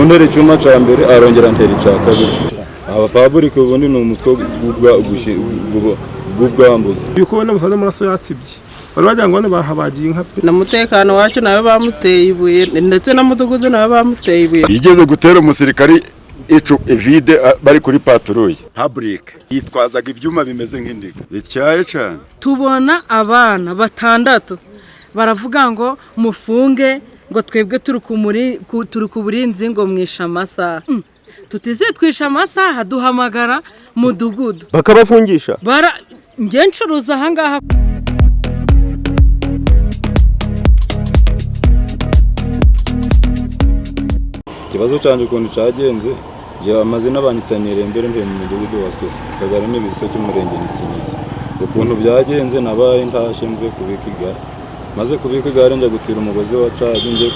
mukundere icyuma cya mbere arongera ntera icya kabiri. Abapaburike ubundi ni umutwe bw'ubwambuzi. Yuko ubona musaza amaraso yatsibye bari bagira ngo bahabagiye inka pe. Na mutekano wacu nawe bamuteye ibuye ndetse na mudugudu nawe bamuteye ibuye. Yigeze gutera umusirikari icu evide bari kuri patrouille. Public yitwazaga ibyuma bimeze nk'indiga. Bityaye cyane. Tubona abana batandatu baravuga ngo mufunge ngo twebwe turi ku burinzi ngo mwisha amasaha. Tutize twisha amasaha duhamagara mudugudu bakabafungisha nge ncuruza ahangaha. Ikibazo cyanjye ukuntu cyagenze ngiye amazina banyitanire mbere mvuye mu mudugudu wa Sosa Kagara n'ibiso cy'umurenge n'Ikinigi. Ukuntu byagenze nabaye ntashe mvuye kubika igare, maze kubika igare njya gutira umugozi wa caje ngiye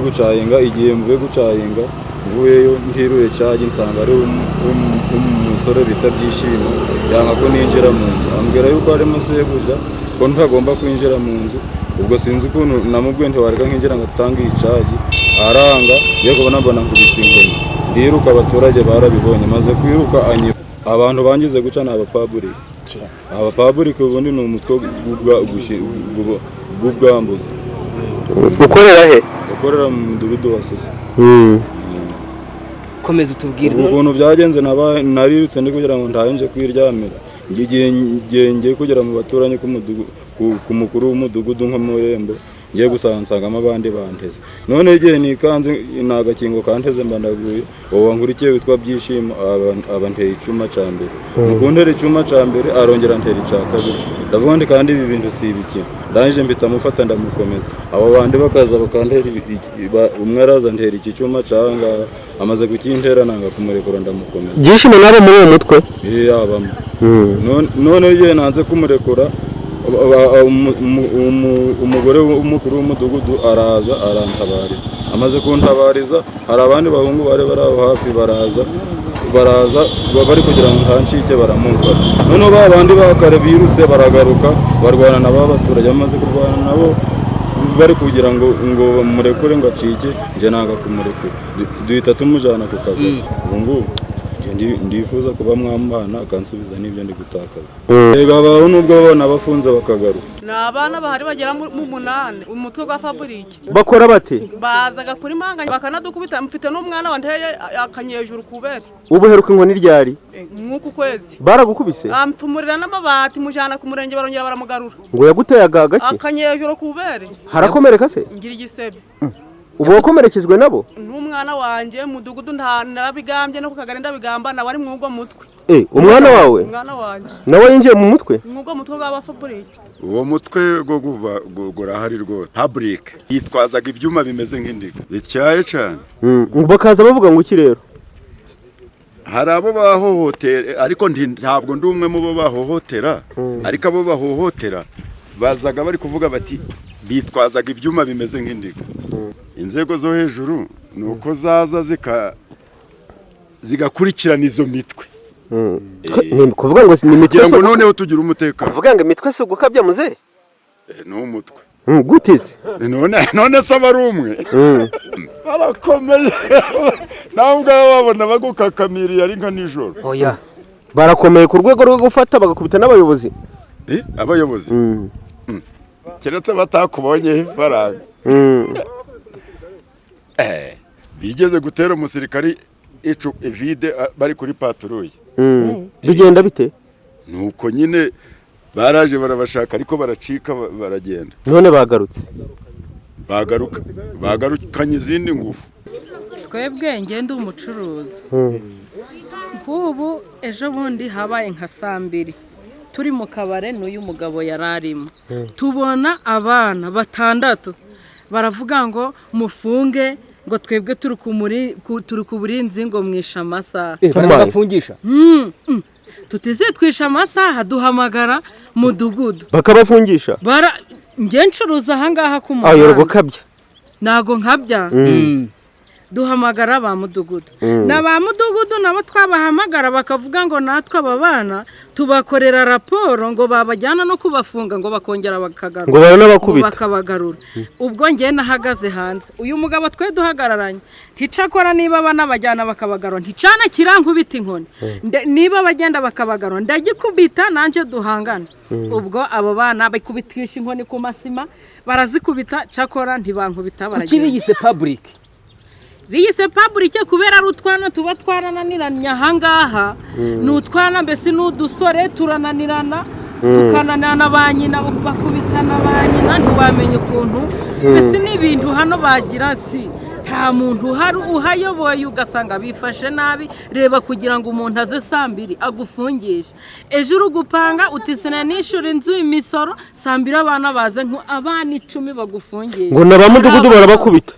gucayenga igihe mvuye gucayenga mvuyeyo ntiruye caje nsanga ari umusore bita Byishimo yanga ko ninjira mu nzu ambwira yuko arimo sebuja ko ntagomba kwinjira mu nzu. Ubwo sinzi ukuntu namubwiye ntiwareka nkinjira ngo atange icaje aranga yo kubona mbona nkubise inkoni ndiruka. Abaturage barabibonye maze kwiruka abantu bangize guca na abapaburike ubundi ni umutwe bw'ubwambuzi. Ukorera he? Ukorera mu mudugudu wa Sosa. Komeza utubwire ukuntu byagenze narirutse ndi kugira ngo ntahinje kwiryamira ngiye kugera mu baturanyi ku mukuru w'umudugudu nko mu rembo ngiye gusansangamo abandi banteze. None igihe nikanze nagakingo kanteze mbanaguye uwo nkurikiye witwa Byishimo abanteye icyuma cya mbere. Mukundere icyuma cya mbere arongera ntera icya kabiri. Ndavuga ndi kandi ibi bintu si ibiki ndangije mbita mufata ndamukomeza. Abo bandi bakaza bakantera umwe araza ntera iki cyuma cyanga amaze gukintera nanga kumurekura ndamukomeza. Byishimo nabo muri uwo mutwe yabamo. None igihe nanze kumurekura umugore w'umukuru w'umudugudu araza arantabariza. Amaze kuntabariza hari abandi bahungu bari aho hafi baraza bari kugira ngo ntancike baramumfasha. None ba bandi bakare birutse baragaruka barwana nabo abaturage. Amaze kurwana nabo bari kugira ngo murekure ngo acike nje nanga kumurekura duhita tumujana ku kagari. Ubu ndifuza kuba mwamana akansubiza n'ibyo ndi gutakaza. Ega baho nubwo babona bafunze bakagaruka. Na abana bahari bagera mu 8 umutwe gwa Fabrique. Bakora bate? Bazaga kuri manga bakanadukubita mfite n'umwana wanteye akanyejuru kubera. Ubuheruka inkoni ryari? Mwuku kwezi. Baragukubise? Amfumurira n'amabati mujana ku murenge barongera baramugarura. Ngo yaguteye agaki? Akanyejuru kubera. Harakomereka se? Ngira igisebe. Ubu wakomerekejwe nabo? N'umwana wanje mudugudu ndarabigambye no kukagara ndabigamba nawe ari mwugo mutwe. Umwana wawe? Umwana wanje. Nawe yinjiye mu mutwe? Mwugo mutwe gwa Fabrique. Uwo mutwe gurahari rwose. Public yitwazaga ibyuma bimeze nk'indiga. Bityaye cyane. Bakaza bavuga ngo iki rero? Hari abo bahohotera ariko ntabwo ndi umwe mu bo bahohotera, ariko abo bahohotera bazaga bari kuvuga bati bitwazaga ibyuma bimeze nk'indiga. Inzego zo hejuru nuko zaza zigakurikirana izo mitwe. Kuvuga ngo ni mitwe ngo noneho tugira umutekano. Kuvuga ngo imitwe se gukabya muze? No umutwe. Gutize? None saba ari umwe. Barakomeye. Ntabwo babona bagukakamiriye ari nka nijoro. Oya. Barakomeye ku rwego rwo gufata bagakubita n'abayobozi. Abayobozi. Keretse batakubonye ifaranga. Bigeze gutera umusirikari icu evide bari kuri patrouille. Bigenda bite? Nuko nyine baraje barabashaka ariko baracika baragenda. None bagarutse. Bagarukanye izindi ngufu. Twebwe ngende umucuruzi. Nk'ubu ejo bundi habaye nka 2:00 turi mu kabare n'uyu mugabo yararimo. Tubona abana batandatu baravuga ngo mufunge ngo twebwe turi ku burinzi ngo mwisha amasaha. Bakabafungisha? Tutize twisha amasaha duhamagara mudugudu bakabafungisha? Nge ncuruza ahangaha ku muhanda. Ayo gukabya? Nago nkabya. duhamagara ba mudugudu na ba mudugudu nabo twabahamagara bakavuga ngo natwe aba bana tubakorera raporo ngo babajyana no kubafunga ngo bakongera bakagarura ngo baranabakubita bakabagarura ubwo ngiye nahagaze hanze uyu mugabo twe duhagararanye nticakora niba banabajyana bakabagarura nticana kirankubita inkoni niba bagenda bakabagarura ndagikubita nanje duhangana ubwo abo bana bikubitisha inkoni ku masima barazikubita cakora ntibankubita baragenda kibiyise public biyise public kubera ari utwana tuba twarananiranye ahangaha ni utwana mbese n'udusore turananirana tukananirana ba nyina bakubitana ba nyina ntiwamenye ukuntu mbese n'ibintu hano bagira si nta muntu uhari uhayoboye ugasanga bifashe nabi reba kugira ngo umuntu aze saa 2 agufungishe ejo urugupanga utisene n'ishuri inzu imisoro saa 2 abana baze abana 10 bagufungishe ngo na ba mudugudu barabakubita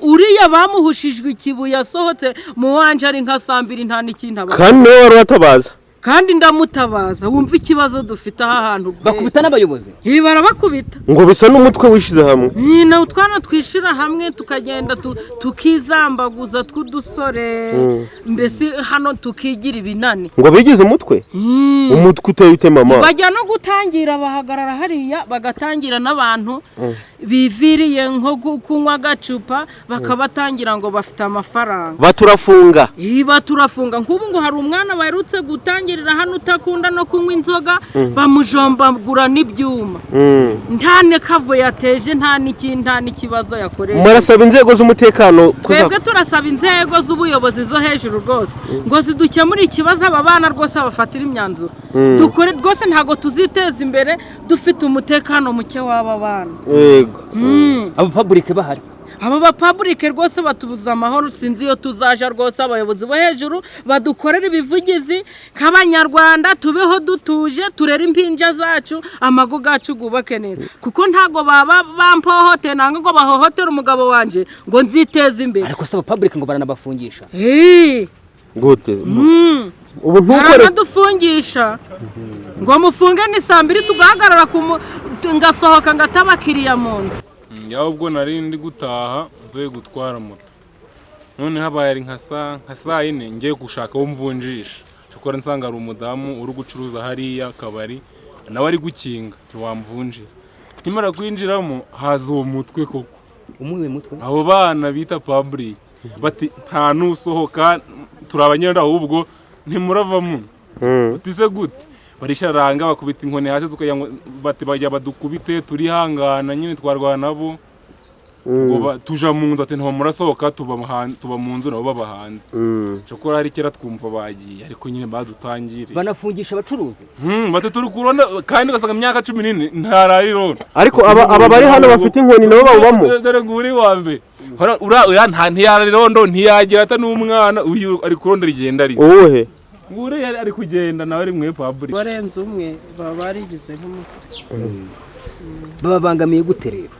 uriya bamuhushijwe ikibuye yasohotse mu wanje ari nka saa 2 nta n'ikintu aba kandi niwe wari watabaza kandi ndamutabaza wumva ikibazo dufite aha hantu bakubita n'abayobozi barabakubita ngo bisa n'umutwe wishize hamwe na utwana twishira hamwe tukagenda tukizambaguza tw'udusore mbese hano tukigira ibinani ngo bigize umutwe umutwe uteye ute mama bajya no gutangira bahagarara hariya bagatangira n'abantu biviriye nko kunywa gacupa bakabatangira ngo bafite amafaranga baturafunga baturafunga nk'ubu ngo hari umwana baherutse gutangira hano utakunda no kunywa inzoga bamujombagura n'ibyuma nta nekavo yateje nta n'ikibazo yakoresha murasaba inzego z'umutekano twebwe turasaba inzego z'ubuyobozi zo hejuru rwose ngo zidukemure ikibazo aba bana rwose bafatira imyanzuro dukore rwose ntago tuziteza imbere dufite umutekano muke w'aba bana yego abo public bahari aba ba public rwose batubuza amahoro sinzi iyo tuzaja rwose abayobozi bo hejuru badukorera ibivugizi nk'abanyarwanda tubeho dutuje turera impinja zacu amago gacu gubake neza kuko ntago baba bampohote nanga ngo bahohotera umugabo wanje ngo nziteze imbere ariko saba public ngo baranabafungisha gute ubu ntukore dufungisha ngo mufunge ni saa 2 tugahagarara ngasohoka ngatabakiriya mu nzu yaho ubwo nari ndi gutaha nzoye gutwara moto none habaye ari nka saa 4 ngiye gushaka wo mvunjisha cyokora nsanga ari umudamu uri gucuruza hariya kabari nawe ari gukinga ntiwamvunjira nimara kwinjiramo haza uwo mutwe koko umuwe mutwe abo bana bita public bati nta nusohoka turabanyenda ahubwo ntimuravamo utize gute barisharanga bakubita inkoni hasi tukayango bati bajya badukubite turihangana nyine twarwana nabo ngo tuja mu nzu ati nta murasohoka tuba mu nzu nabo baba hanze cyokora hari kera twumva bagiye ariko nyine badutangire banafungisha abacuruzi bati turi kurona kandi gasanga imyaka 14 ntarariro ariko aba bari hano bafite inkoni nabo babamo dore nguri wambe ura nta ntiyarirondo ntiyagira ata n'umwana uyu ari kurondera igenda ari uwuhe ngure yari ari kugenda nawe ari mwe public barenze umwe baba barigize nk'umutwe babangamiye gute rero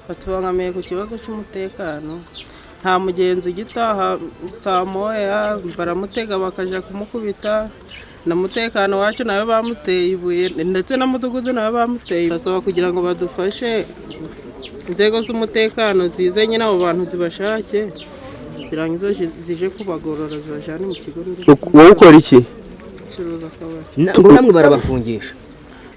batubangamiye ku kibazo cy'umutekano nta mugenzi ugitaha saa 1 baramutega bakaja kumukubita na mutekano wacu nawe bamuteye ibuye ndetse na mudugudu nawe bamuteye basaba kugira ngo badufashe inzego z'umutekano zize nyine abo bantu zibashake zirangiza zije kubagorora zibajane mu kigo wowe ukora iki curuza akabari namwe barabafungisha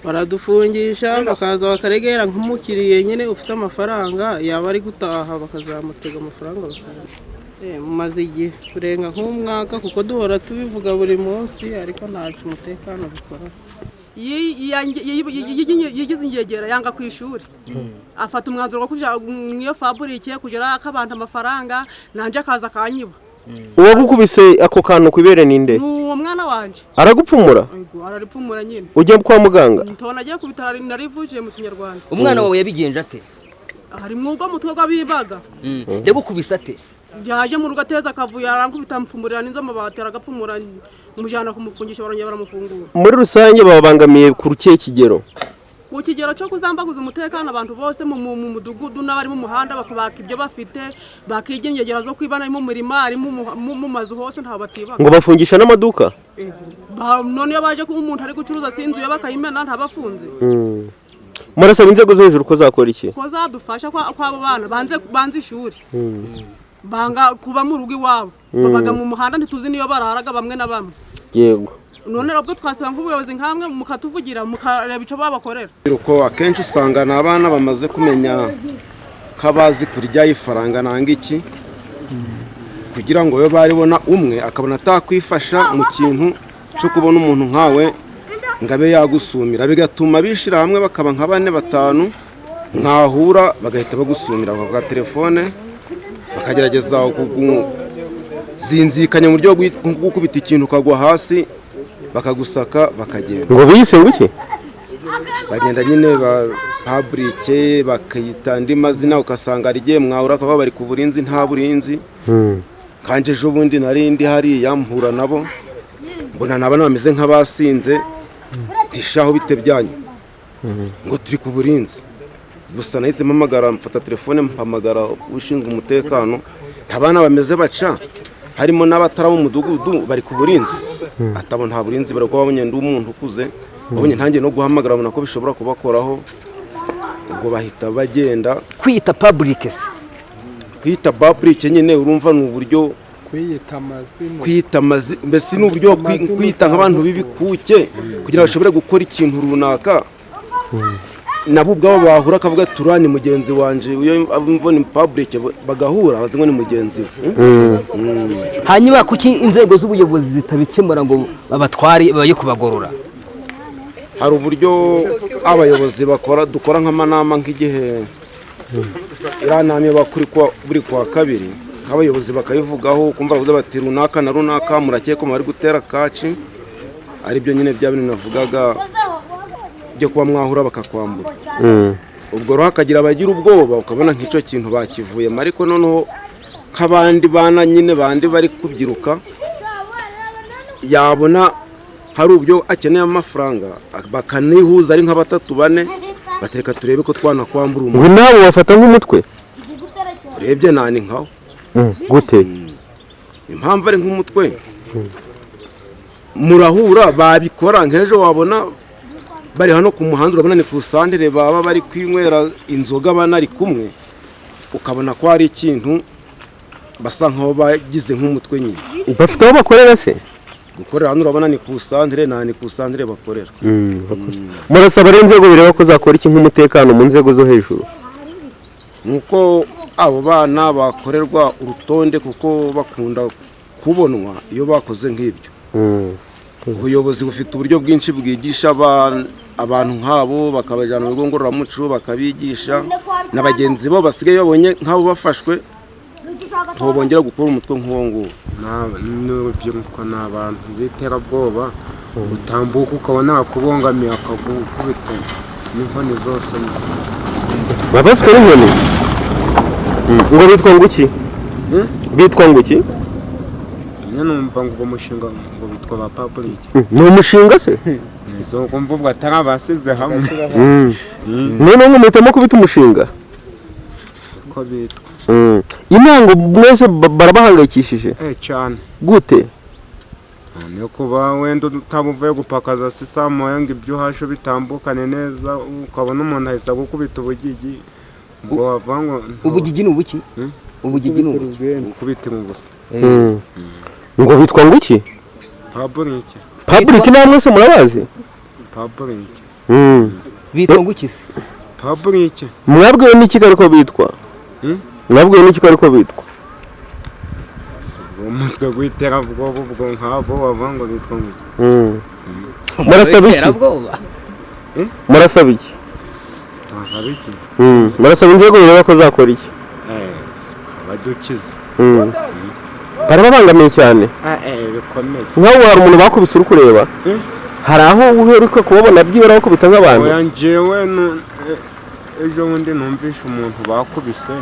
baradufungisha bakaza bakaregera nk'umukiriye nyine ufite amafaranga yaba ari gutaha bakazamutega amafaranga bakara mumaze igihe kurenga nk'umwaka kuko duhora tubivuga buri munsi ariko ntacu umutekano bikora yigize ingegera yanga ku ishuri afata umwanzuro wo kuja mwiyo fabrique kujera akabanta amafaranga nanje akaza kanyiba uwo gukubise ako kantu kwibere ninde uwo mwana wanje aragupfumura araripfumura nyine ujye kwa muganga ntona agiye kubitara narivuje mu Kinyarwanda umwana wawe yabigenje ate hari mwugo mutwe bibaga ndagukubisa ate byaje mu rugateza akavuya arankubita mfumurira n'inzo amabati aragapfumura mujana kumufungisha barongera baramufungura muri rusange babangamiye ku rukiye kigero ku kigero cyo kuzambaguza umutekano abantu bose mu mudugudu n'abari mu muhanda bakubaka ibyo bafite bakigira ingegera zo kwibana mu murima ari mu mazu hose nta batibaga ngo bafungisha n'amaduka none iyo baje ko umuntu ari gucuruza sinzuye bakayimena ntabafunze murasaba inzego zo hejuru ko zakora iki ko zadufasha kw'abo bana banze ishuri banga kuba mu rugo iwabo babaga mu muhanda ntituzi niyo bararaga bamwe na bamwe yego none rabwo twasaba nk'ubuyobozi nkamwe mukatuvugira mukareba ico babakorera uko akenshi usanga n'abana bamaze kumenya kabazi kurya ifaranga nanga iki kugira ngo yo baribona umwe akabona atakwifasha mu kintu cyo kubona umuntu nkawe ngabe yagusumira bigatuma bishira hamwe bakaba nka 4 5 nkahura bagahita bagusumira bakavuga telefone bakagerageza zinzikanya mu buryo gukubita ikintu kagwa hasi bakagusaka bakagenda ngo bise nguki bagenda nyine publike bakayita andi mazina ukasanga rigiye mwahura akaba bari ku burinzi nta burinzi kanje ejo bundi narindi hariya mpura nabo mbona nabana bameze nk'abasinze tishaho bitebyanye ngo turi ku burinzi gusa nahise mpamagara mfata telefone mpamagara ushinzwe umutekano abana bameze baca harimo n'abatara mu mudugudu bari ku burinzi atabo nta burinzi bari kuba babonye ndi umuntu ukuze babonye ntangiye no guhamagara abona ko bishobora kubakoraho ubwo bahita bagenda kwita public kwita public nyine urumva ni uburyo kwita amazina mbese ni uburyo kwita nk'abantu b'ibikuke kugira bashobore gukora ikintu runaka nabo ubwabo bahura akavuga turani mugenzi wanje uyo mvone public bagahura bazingo ni mugenzi hanyuma kuki inzego z'ubuyobozi zitabikemura ngo babatwari baye kubagorora hari uburyo abayobozi dukora nk'amanama nk'igihe iranamye bakuri buri kwa kabiri abayobozi bakayivugaho kumva bavuze bati runaka na runaka murakeko bari gutera kaci ari byo nyine bya bintu navugaga byo kuba mwahura bakakwambura ubwo ro hakagira abagira ubwoba ukabona nk'icyo kintu bakivuyemo ariko noneho nk'abandi bana nyine bandi bari kubyiruka yabona hari ubyo akeneye amafaranga bakanihuza ari nka 3 4 batereka turebe ko twana kwambura ngo nabo bafata nk'umutwe urebye nani nkaho gute impamvu ari nk'umutwe murahura babikora nk'ejo wabona bari hano ku muhanda urabona ni ku sandere baba bari kwinywera inzoga banari kumwe ukabona ko ari ikintu basa nkaho bagize nk'umutwe nyine bafite aho bakorera se gukorera hano urabona ni ku sandere nani ku sandere bakorera murasaba ari inzego bireba ko zakora iki nk'umutekano mu nzego zo hejuru nuko abo bana bakorerwa urutonde kuko bakunda kubonwa iyo bakoze nk'ibyo ubuyobozi bufite uburyo bwinshi bwigisha abantu nk'abo bakabajyana mu bigo ngororamuco bakabigisha n'abagenzi bo basigaye babonye nk'abo bafashwe ntibongera gukora umutwe nk'uwo nguwo n'urubyiruko ni abantu b'iterabwoba utambuka ukabona akubongamiye akagukubita n'inkoni zose baba bafite n'inkoni ngo bitwa nguki bitwa nguki numva ngo uwo mushinga ngo bitwa ba public ni umushinga se izo kumva ubwo atari abasize hamwe none ngo muhitamo kubita umushinga ko bitwa intango mwese barabahangayikishije cyane gute niyo kuba wenda utabuvuye gupakaza sisa moya ngo ibyo uhashe bitambukane neza ukabona umuntu ahise gukubita ubugigi ngo wavango ubugigi ni ubuki ubugigi ni ubuki gukubita mu busa ngo bitwa nguki public namwe se murabazi public bitwa nguki se public mwabwiwe n'iki ariko bitwa mwabwiwe n'iki ariko bitwa umutwe gw'iterabwoba ubwo nk'abo wavango bitwa nguki murasaba iki murasaba iki murasaba inzego bireba ko zakora iki badukiza barababangamiye cyane bikomeye nk'aho hari umuntu bakubise uri kureba hari aho uheruka kubabona byibura bakubita nk'abantu njyewe ejo bundi numvishe umuntu bakubise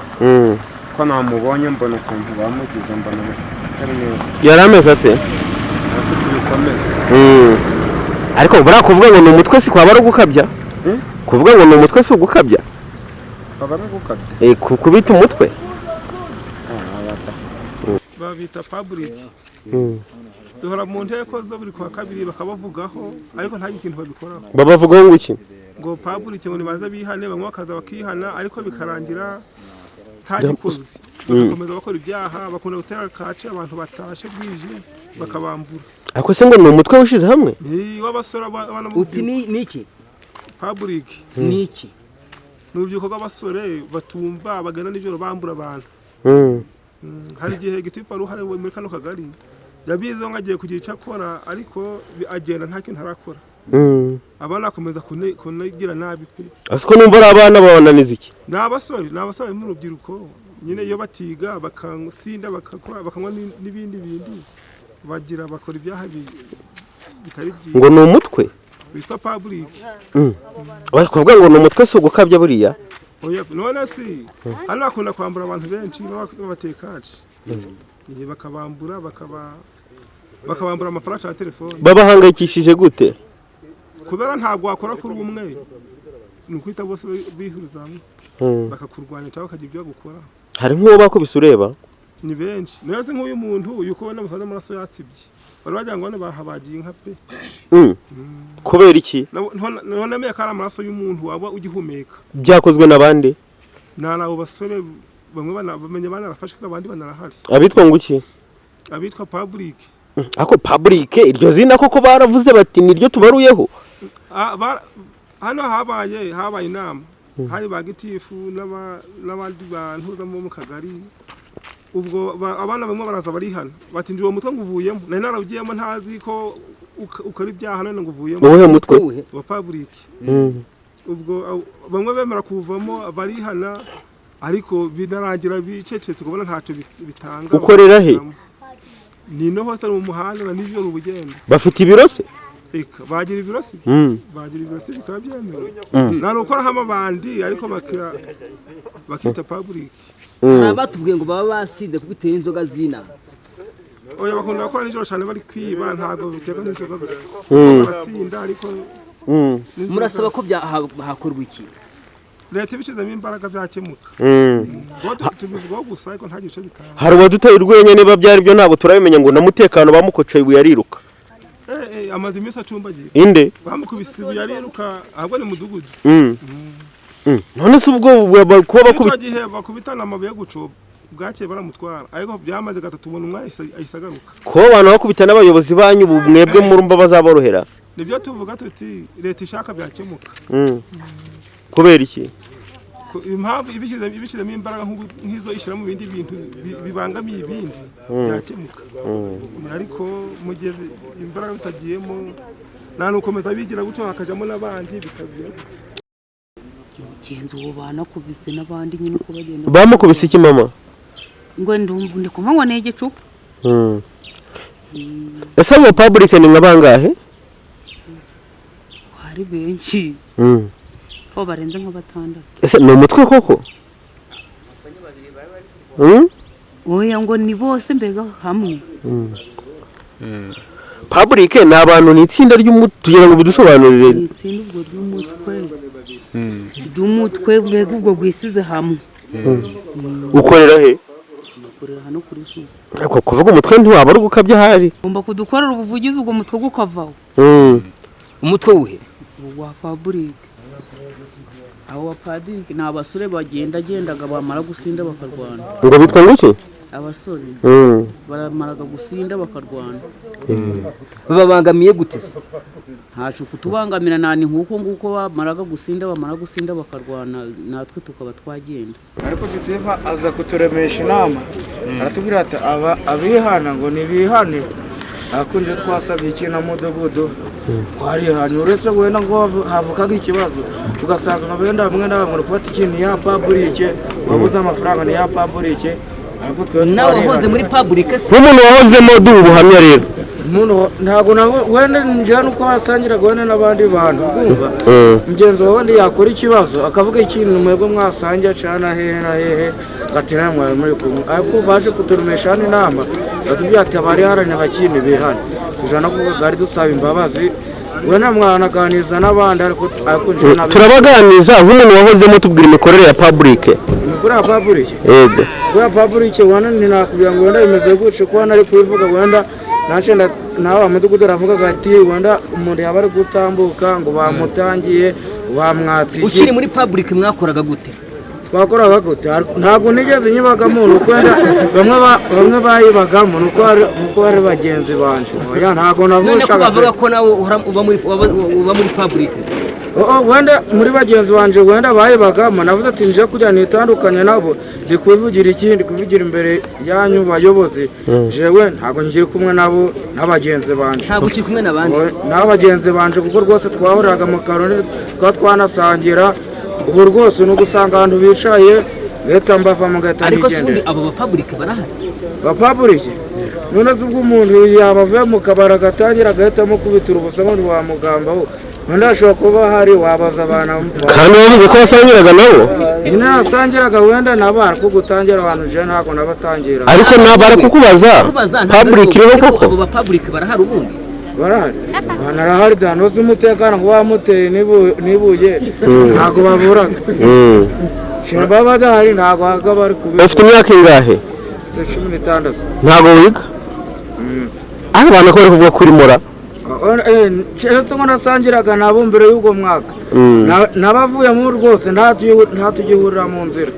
ko namubonye mbona ukuntu bamugize mbona atari neza yari ameze ate afite ibikomere ariko buriya kuvuga ngo ni umutwe si kwaba ari ugukabya kuvuga ngo ni umutwe si ugukabya kwaba ari ugukabya kubita umutwe babita public duhora mu nteko zo buri kwa kabiri bakabavugaho ariko nta kintu babikoraho babavugaho ngo iki ngo public ngo nibaza bihane bamwe bakaza bakihana ariko bikarangira nta gikozwe bagakomeza bakora ibyaha bakunda gutera kace abantu batashe bwije bakabambura. Ako se ngo ni umutwe ushize hamwe w'abasore abana uti ni iki public ni iki n'urubyiruko rw'abasore batumva bagana nijoro bambura abantu. Hari igihe gitifu ari uhari muri kano kagari yabize ngo agiye kugira icyo akora ariko agenda nta kintu arakora. Abana bakomeza kunagira nabi pe. Asiko numva ari abana babananiza iki? Ni abasore mu rubyiruko nyine iyo batiga bakasinda bakanywa n'ibindi bagira bakora ibyaha bitari byiza. Ngo ni umutwe witwa public. Bakavuga ngo ni umutwe si ugukabya buriya. Oya none si hano bakunda kwambura abantu benshi babatekaje. Bakabambura bakabambura amafaranga ya telefone. Babahangayikishije gute? Kubera ntabwo wakora kuri umwe nukwita bose bihuriza hamwe bakakurwanya cyangwa bakagira ibyo gukora. Hari nk'uwo bakubise ureba? Ni benshi nese nk'uyu muntu yuko ubona musaza amaraso yatsibye bari bagira ngo bahabagiye inka pe. Kubera iki? None me yakara amaraso y'umuntu waba ugihumeka. Byakozwe nabande? Nabo basore bamwe bamenye banarafashe abandi banarahari. Abitwa ngo iki? Abitwa public. Ako public iryo zina koko baravuze bati niryo tubaruyeho. Hano habaye inama hari bagitifu n'abandi bantu zo mu kagari. Ubwo abana bamwe baraza bari hano bati ndi uwo mutwe nguvuyemo nari narabugiyemo ntazi ko ukora ibyaha none nguvuyemo. Wowe mutwe wa public. Ubwo bamwe bemera kuvamo bari hana ariko binarangira bicecetse kubona ntacyo bitanga. Ukorera he? Ni no hose mu muhanda na nivyo rubugenda. Bafite ibirose? Eka bagira ibirose. Bagira ibirose bikaba byemewe. Nano ukora hama bandi ariko bakita public. Batubwiye ngo baba basize kubitera inzoga zina. Oya bakunda gukora nijoro cyane bari kwiba ntago biteka n'inzoga gusa. Barasinda ariko murasaba ko hakorwa iki? Leta ibishizemo imbaraga byakemuka. Tubivugaho gusa ariko nta gice bitanga. Hari wadutaye urwenya niba byari byo ntabwo turabimenya ngo namutekano bamukocoye ibuye ariruka. Amazi imisi acumbagiye. Inde? Bamukubise ibuye ariruka ahubwo ni mudugudu. None se ubwo kuba bakubitana amabuye guco bwake baramutwara ariko byamaze gatatu ubona umwe ayisagaruka. Ko abantu bakubitana abayobozi banyu mwebwe murumba bazaborohera. Nibyo tuvuga tuti leta ishaka byakemuka. Kubera iki? Impamvu ibishizemo imbaraga nk'izo ishira mu bindi bintu bibangamiye ibindi byakemuka. Ariko mu gihe imbaraga bitagiyemo nta nukomeza bigira guco hakajamo n'abandi bikabira. Genzo uwo banakubise n'abandi nyine uko bagenda. Bamukubise iki mama? Ngo ndi kumva ngo nege cupa. Ese abo public ni ngabangahe? Hari benshi. Ko barenze nka batandatu. Ese ni umutwe koko? Oya ngo ni bose mbega hamwe. Public ni abantu ni itsinda ry'umutugira ngo bidusobanurire. Itsinda ubwo ry'umutwe mbega ubwo gwisize hamwe. Ukorera he? Ukorera hano kuri Susa. Ako kuvuga umutwe ntiwaba ari gukabya hari. Ngomba kudukorera ubuvugizi ubwo mutwe gukavaho. Umutwe uhe? Wa Fabric. Abo bapadiri ni abasore bagendaga bamara gusinda bakarwana. Ngo bitwa nguki? Abasore baramaraga gusinda bakarwana. Babangamiye gute? Ntacu kutubangamira nani nguko bamaraga gusinda bakarwana natwe tukaba twagenda. Ariko Gitifu aza kuturemesha inama aratubwira ati abihana ngo nibihane akunje twasabye ikintu mudugudu twarihanye uretse wenda ngo havukaga ikibazo tugasanga nka benda hamwe na bamwe gufata ikintu ya public wabuze amafaranga ni ya public ariko twe nawe muri public nk'umuntu wahozemo ubuhamya rero umuntu ntago nawe wenda njana uko basangiraga wenda n'abandi bantu kumva mugenzi wawe ndi yakora ikibazo akavuga ikintu mwebwe mwasangira cana hehe na hehe gatera mwawe muri kumwe ariko baje kuturumesha inama batubwira ati abari haranya bakindi bihana tujana ko gari dusaba imbabazi wena mwanaganiza n'abandi ariko njana turabaganiza nk'umuntu wahozemo tubwira imikorere ya public imikorere ya public yego ya public wana ni nakubwira ngo wenda imeze gutyo ko wana ari kubivuga wenda nacenda nawe amudugudu aravuga ati wenda umuntu yaba ari gutambuka ngo bamutangiye bamwatije. Ukiri muri public mwakoraga gute? twakoraga gute ntabwo nigeze nyibagamo nuko wenda bamwe bayibagamo nuko bari bagenzi banje oya ntabwo navushaga none ko bavuga ko nawe uba muri public wenda muri bagenzi banje wenda bayibagamo navuze ati nje kujya nitandukanye nabo ndi kubivugira ikindi kubigira imbere yanyu bayobozi jewe ntabwo nkiri kumwe nabo n'abagenzi banje ntabwo ukiri kumwe n'abandi n'abagenzi banje kuko rwose twahuriraga mu karoni twanasangira ubu rwose ni ugusanga ahantu bicaye gahita mbavamo gahita nigendera ariko si abo bapaburike barahari bapaburike none se ubwo umuntu yaba avuye mu kabari agatangira agahitamo kubitira ubusa ngo ntiwamugambaho undi ashobora kuba hari wabaza abantu kandi wabuze ko wasangiraga nabo nyine nasangiraga wenda nabo ariko gutangira abantu je ntabwo nabatangira ariko nabara kukubaza public iriho koko abo bapaburike barahari ubundi barahari banarahari danoze umutekano ngo bamuteye nibuye ntabwo baburaga baba badahari ntabwo haga bari kubikora ufite imyaka ingahe mfite 16 ntabwo wiga aho abantu ko bari kuvuga kuri mura keretse ngo nasangiraga nabo mbere y'ubwo mwaka n'abavuye muri rwose ntatugihurira mu nzira